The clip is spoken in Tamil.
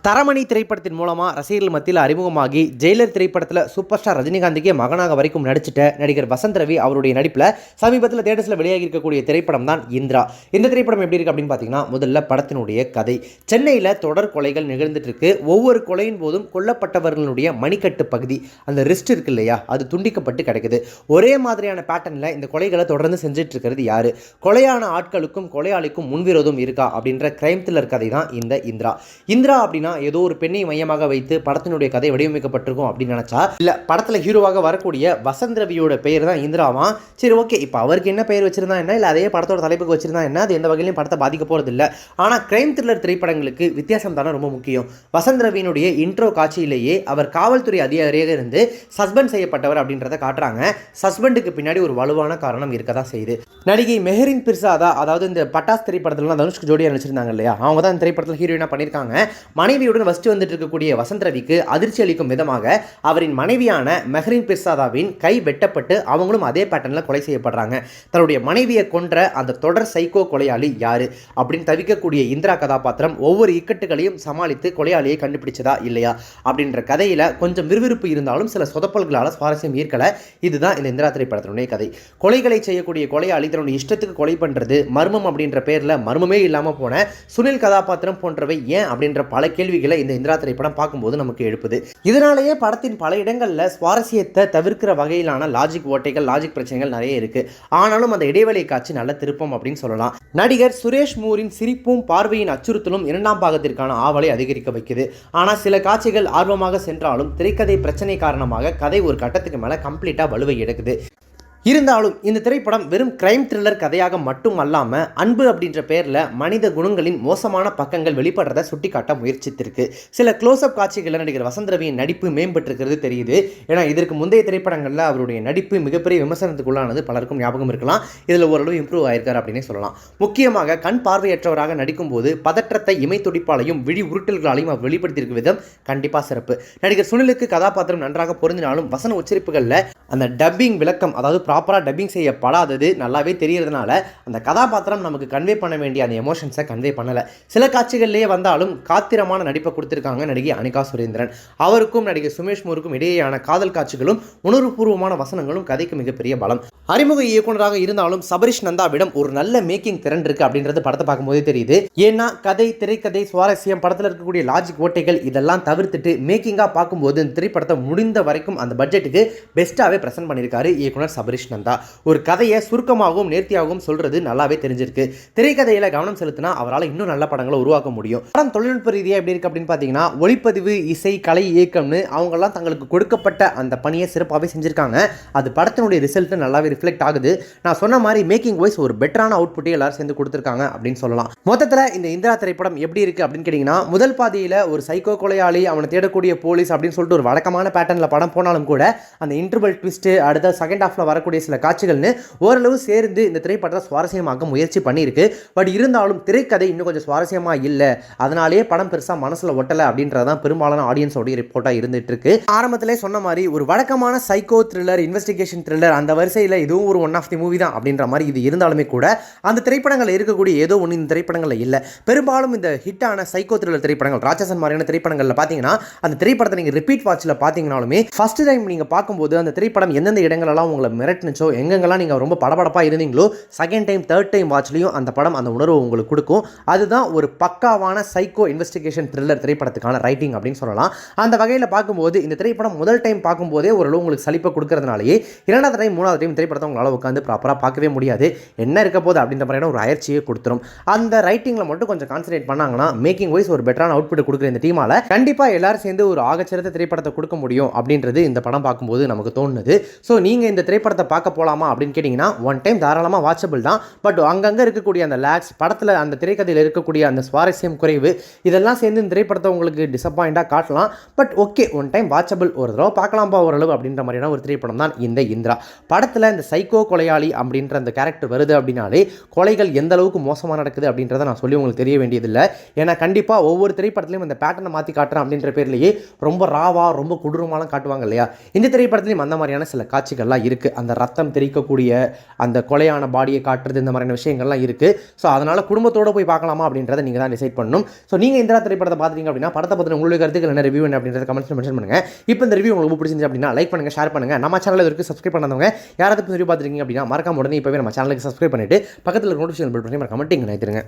தரமணி திரைப்படத்தின் மூலமாக ரசிகர்கள் மத்தியில் அறிமுகமாகி ஜெயிலர் திரைப்படத்தில் சூப்பர் ஸ்டார் ரஜினிகாந்துக்கே மகனாக வரைக்கும் நடிச்சிட்ட நடிகர் வசந்த் ரவி அவருடைய நடிப்பில் சமீபத்தில் தேட்டர்ஸில் வெளியாகி இருக்கக்கூடிய திரைப்படம் தான் இந்திரா. இந்த திரைப்படம் எப்படி இருக்குது அப்படின்னு பார்த்தீங்கன்னா, முதல்ல படத்தினுடைய கதை. சென்னையில் தொடர் கொலைகள் நிகழ்ந்துட்டு இருக்கு. ஒவ்வொரு கொலையின் போதும் கொல்லப்பட்டவர்களுடைய மணிக்கட்டு பகுதி, அந்த ரிஸ்ட் இருக்கு இல்லையா, அது துண்டிக்கப்பட்டு கிடைக்குது. ஒரே மாதிரியான பேட்டர்னில் இந்த கொலைகளை தொடர்ந்து செஞ்சுட்டு இருக்கிறது யாரு? கொலையான ஆட்களுக்கும் கொலையாளிக்கும் முன்விரோதம் இருக்கா அப்படின்ற கிரைம் த்ரில்லர் கதை தான் இந்த இந்திரா. இந்திரா அப்படின்னா ஏதோ ஒரு பெண்ணை மையமாக வைத்து படத்தினுடைய கதை வடிவமைக்கப்பட்டிருக்கும் அப்படின்னு நினைச்சா இல்ல, படத்துல ஹீரோவாக வரக்கூடிய வசந்த் ரவியோட பெயர் தான் இந்திராவா. சரி, ஓகே, இப்போ அவருக்கு என்ன பெயர் வச்சிருந்தா என்ன, இல்லை அதே படத்தோட தலைப்புக்கு வச்சிருந்தா என்ன, அது எந்த வகையிலும் படத்தை பாதிக்க போறது இல்லை. ஆனா கிரைம் த்ரில்லர் திரைப்படங்களுக்கு வித்தியாசம் தானே ரொம்ப முக்கியம். வசந்த் ரவியினுடைய இன்ட்ரோ காட்சியிலேயே அவர் காவல்துறை அதிகாரியாக இருந்து சஸ்பெண்ட் செய்யப்பட்டவர் அப்படின்றத காட்டுறாங்க. சஸ்பெண்டுக்கு பின்னாடி ஒரு வலுவான காரணம் இருக்கதான் செய்யுது. நடிகை மெஹரின் பிர்சாதா, அதாவது இந்த பட்டாஸ் திரைப்படத்துல தனுஷ்க்கு ஜோடியா நடிச்சிருந்தாங்க இல்லையா, அவங்க தான் இந்த திரைப்படத்தில் ஹீரோயினா பண்ணியிருக்காங்க. மனைவியுடன் வசித்து வந்துட்டு இருக்கக்கூடிய வசந்த் ரவிக்கு அதிர்ச்சி அளிக்கும் விதமாக அவரின் மனைவியான மெஹரின் பிர்சாதாவின் கை வெட்டப்பட்டு அவங்களும் அதே பேட்டர்னில் கொலை செய்யப்படுறாங்க. தன்னுடைய மனைவியை கொன்ற அந்த தொடர் சைக்கோ கொலையாளி யாரு அப்படின்னு தவிக்கக்கூடிய இந்திரா கதாபாத்திரம் ஒவ்வொரு இக்கட்டுகளையும் சமாளித்து கொலையாளியை கண்டுபிடிச்சதா இல்லையா அப்படின்ற கதையில கொஞ்சம் விறுவிறுப்பு இருந்தாலும் சில சொதப்பல்களால் சுவாரஸ்யம் ஈர்க்கல. இதுதான் இந்த இந்திரா திரைப்படத்தினுடைய கதை. கொலைகளை செய்யக்கூடிய கொலையாளி தன்னுடைய இஷ்டத்துக்கு கொலை பண்றது, மர்மம் அப்படின்ற பேர்ல மர்மமே இல்லாம போன சுனில் கதாபாத்திரம் போன்றவை ஏன் அப்படின்ற பல கேள்விகளை இந்த இந்திரா திரைப்படம் பார்க்கும்போது நமக்கு எழுப்புது. இதனாலேயே படத்தின் பல இடங்களில் சுவாரஸ்யத்தை தவிர்க்கிற வகையிலான லாஜிக் ஓட்டைகள், லாஜிக் பிரச்சனைகள் நிறைய இருக்கு. ஆனாலும் அந்த இடைவெளி காட்சி நல்ல திருப்பம் அப்படின்னு சொல்லலாம். நடிகர் சுரேஷ் மூரின் சிரிப்பும் பார்வையின் அச்சுறுத்தலும் இரண்டாம் பாகத்திற்கான ஆவலை அதிகரிக்க வைக்குது. ஆனால் சில காட்சிகள் ஆர்வமாக சென்றாலும் திரைக்கதை பிரச்சனை காரணமாக கதை ஒரு கட்டத்துக்கு மேலே கம்ப்ளீட்டாக வலுவை எடுக்குது. இருந்தாலும் இந்த திரைப்படம் வெறும் கிரைம் த்ரில்லர் கதையாக மட்டும் அல்லாமல் அன்பு அப்படின்ற பேரில் மனித குணங்களின் மோசமான பக்கங்கள் வெளிப்படுறதை சுட்டி காட்ட முயற்சித்திருக்கு. சில க்ளோஸ்அப் காட்சிகளில் நடிகர் வசந்த் ரவியின் நடிப்பு மேம்பட்டிருக்கிறது தெரியுது. ஏன்னா இதற்கு முந்தைய திரைப்படங்களில் அவருடைய நடிப்பு மிகப்பெரிய விமர்சனத்துக்குள்ளானது பலருக்கும் ஞாபகம் இருக்கலாம். இதில் ஓரளவு இம்ப்ரூவ் ஆயிருக்காரு அப்படின்னு சொல்லலாம். முக்கியமாக கண் பார்வையற்றவராக நடிக்கும் போது பதற்றத்தை இமை துடிப்பாலையும் விழி உருட்டல்களாலையும் அவர் வெளிப்படுத்தியிருக்கும் விதம் கண்டிப்பாக சிறப்பு. நடிகர் சுனிலுக்கு கதாபாத்திரம் நன்றாக பொருந்தினாலும் வசன உச்சரிப்புகளில் அந்த டப்பிங் விளக்கம், அதாவது ப்ராப்பராக டப்பிங் செய்யப்படாதது நல்லாவே தெரியறதுனால அந்த கதாபாத்திரம் நமக்கு கன்வே பண்ண வேண்டிய அந்த எமோஷன்ஸை கன்வே பண்ணலை. சில காட்சிகள்லேயே வந்தாலும் காத்திரமான நடிப்பை கொடுத்துருக்காங்க நடிகை அனிகா சுரேந்திரன். அவருக்கும் நடிகர் சுமேஷ் மூருக்கும் இடையேயான காதல் காட்சிகளும் உணர்வுபூர்வமான வசனங்களும் கதைக்கு மிகப்பெரிய பலம். அறிமுக இயக்குநராக இருந்தாலும் சபரிஷ் நந்தாவிடம் ஒரு நல்ல மேக்கிங் திறன் இருக்கு அப்படின்றது படத்தை பார்க்கும்போதே தெரியுது. ஏன்னா கதை, திரைக்கதை, சுவாரஸ்யம், படத்தில் இருக்கக்கூடிய லாஜிக் ஓட்டைகள் இதெல்லாம் தவிர்த்துட்டு மேக்கிங்காக பார்க்கும்போது இந்த திரைப்படத்தை முடிந்த வரைக்கும் அந்த பட்ஜெட்டுக்கு பெஸ்ட்டாகவே பிரசன்ட் பண்ணியிருக்காரு இயக்குனர் சபரிஷ் நந்தா. ஒரு கதையை சுருக்கமாகவும் நேர்த்தியாகவும் சொல்றது நல்லாவே தெரிஞ்சிருக்கு. திரைக்கதையில கவனம் செலுத்தினா அவரால் இன்னும் நல்ல படங்களை உருவாக்க முடியும். படம் தொழில்நுட்ப ரீதியாக எப்படி இருக்கு அப்படின்னு பார்த்தீங்கன்னா, ஒளிப்பதிவு, இசை, கலை, இயக்கம்னு அவங்கெல்லாம் தங்களுக்கு கொடுக்கப்பட்ட அந்த பணியை சிறப்பாகவே செஞ்சிருக்காங்க. அது படத்தினுடைய ரிசல்ட் நல்லாவே ரிஃப்ளெக்ட் ஆகுது. நான் சொன்ன மாதிரி மேக்கிங் வைஸ் ஒரு பெட்டரான அவுட்புட்டை எல்லாரும் சேர்ந்து கொடுத்துருக்காங்க அப்படின்னு சொல்லலாம். மொத்தத்தில் இந்த இந்திரா திரைப்படம் எப்படி இருக்கு அப்படின்னு கேட்டீங்கன்னா, முதல் பாதியில் ஒரு சைக்கோ கொலையாளி, அவனை தேடக்கூடிய போலீஸ் அப்படின்னு சொல்லிட்டு ஒரு வழக்கமான பேட்டர்னில் படம் போனாலும் கூட அந்த இன்டர்வல் ட்விஸ்ட், அடுத்த செகண்ட் ஹாஃப்ல வரக்கூடிய சில காட்சிகள்னு ஓரளவு சேர்ந்து இந்த திரைப்படத்தை சுவாரஸ்யமாக்க முயற்சி பண்ணியிருக்கு. பட் இருந்தாலும் திரைக்கதை இன்னும் கொஞ்சம் சுவாரஸ்யமாக இல்லை, அதனாலேயே படம் பெருசாக மனசில் ஒட்டலை அப்படின்றதான் பெரும்பாலான ஆடியன்ஸோடைய ரிப்போர்ட்டாக இருந்துட்டு இருக்கு. ஆரம்பத்திலே சொன்ன மாதிரி ஒரு வழக்கமான சைக்கோ த்ரில்லர், இன்வெஸ்டிகேஷன் த்ரில்லர், அந்த வரிசையில் இதுவும் ஒரு ஒன் ஆஃப் தி மூவி தான் அப்படின்ற மாதிரி இது இருந்தாலுமே கூட அந்த திரைப்படங்கள் இருக்கக்கூடிய ஏதோ ஒன்று இந்த திரைப்படங்களில் இல்லை. பெரும்பாலும் இந்த ஹிட்டான சைக்கோ த்ரில்லர் திரைப்படங்கள், ராட்சசன் மாதிரியான திரைப்படங்களில் பார்த்தீங்கன்னா அந்த திரைப்படத்தை நீங்கள் ரிப்பீட் வாட்சில் பார்த்தீங்கனாலுமே ஃபர்ஸ்ட் டைம் நீங்கள் பார்க்கும்போது அந்த திரைப்படம் எந்தெந்த இடங்களெல்லாம் உங்களை மிரட்டுனுச்சோ, எங்கெங்கெல்லாம் நீங்கள் ரொம்ப படபடப்பாக இருந்தீங்களோ, செகண்ட் டைம், தேர்ட் டைம் வாட்ச்லையும் அந்த படம் அந்த உணர்வு உங்களுக்கு கொடுக்கும். அதுதான் ஒரு பக்காவான சைக்கோ இன்வெஸ்டிகேஷன் த்ரில்லர் திரைப்படத்துக்கான ரைட்டிங் அப்படின்னு சொல்லலாம். அந்த வகையில் பார்க்கும்போது இந்த திரைப்படம் முதல் டைம் பார்க்கும்போதே ஓரளவு உங்களுக்கு சலிப்பை கொடுக்கறதுனாலேயே இரண்டாவது டைம், மூணாவது டைம் திரைப்படத்தை உங்களால் உட்காந்து ப்ராப்பராக பார்க்கவே முடியாது. என்ன இருக்க போது அப்படின்ற மாதிரியான ஒரு அயற்சியை கொடுத்துரும். அந்த ரைட்டிங்கில் மட்டும் கொஞ்சம் கான்சன்ட்ரேட் பண்ணாங்கன்னா மேக்கிங் வைஸ் ஒரு பெட்டரான அவுட்புட் கொடுக்குற இந்த டீமால் கண்டிப்பாக எல்லாரும் சேர்ந்து ஒரு ஆகச்சிறந்த திரைப்படத்தை கொடுக்க முடியும் அப்படின்றது இந்த படம் பார்க்கும்போது நமக்கு தோணுது. ஸோ நீங்கள் இந்த திரைப்படத்தை பார்க்க போகலாமா அப்படின்னு கேட்டிங்கன்னா ஒன் டைம் தாராளமாக வாட்சபிள் தான். பட் அங்கங்கே இருக்கக்கூடிய அந்த லேக்ஸ், படத்தில் அந்த திரைக்கதையில் இருக்கக்கூடிய அந்த சுவாரஸ்யம் குறைவு, இதெல்லாம் சேர்ந்து இந்த திரைப்படத்தை உங்களுக்கு டிசப்பாயிண்டாக காட்டலாம். But okay, one time watchable, ஒரு தடவை பார்க்கலாம்பா ஓரளவு அப்படின்ற மாதிரியான ஒரு திரைப்படம் தான் இந்த இந்திரா. படத்தில் இந்த சைக்கோ கொலையாளி அப்படின்ற அந்த கேரக்டர் வருது அப்படின்னாலே கொலைகள் எந்த அளவுக்கு மோசமாக நடக்குது அப்படின்றத நான் சொல்லி உங்களுக்கு தெரிய வேண்டியதில்லை. ஏன்னா கண்டிப்பாக ஒவ்வொரு திரைப்படத்துலையும் இந்த பேட்டர்னை மாற்றி காட்டுறேன் அப்படின்ற பேர்லேயே ரொம்ப ராவா, ரொம்ப கொடூரமாலாம் காட்டுவாங்க இல்லையா. இந்த திரைப்படத்துலையும் அந்த மாதிரியான சில காட்சிகள்லாம் இருக்குது. அந்த அந்த ரத்தம் தெறிக்கக்கூடிய அந்த கொலையான பாடியை காட்டுறது இந்த மாதிரியான விஷயங்கள்லாம் இருக்குது. ஸோ அதனால் குடும்பத்தோடு போய் பார்க்கலாமா அப்படின்றத நீங்கள் தான் டிசைட் பண்ணணும். ஸோ நீங்கள் இந்திரா திரைப்படத்தை பார்த்துட்டீங்க அப்படின்னா படத்தை பற்றின உங்களுடைய கருத்துக்கள் என்ன ரிவ்யூ என்ன அப்படின்றத கமெண்ட்ஸில் மென்ஷன் பண்ணுங்கள். இப்போ இந்த ரிவ்யூ உங்களுக்கு பிடிச்சிருந்துச்சு அப்படின்னா லைக் பண்ணுங்கள், ஷேர் பண்ணுங்கள். நம்ம சேனலில் வரைக்கும் சப்ஸ்கிரைப் பண்ணாதவங்க யாராவது ரிவ்யூ பார்த்துருக்கீங்க அப்படின்னா மறக்காம உடனே இப்போவே நம்ம சேனலுக்கு சப்ஸ்கிரைப் பண்ணிட்டு பக்கத்தில் நோட்டிஃபிகேஷன் பெல் பண்ணி மறக்காம டிங் நினைத்துருங்க.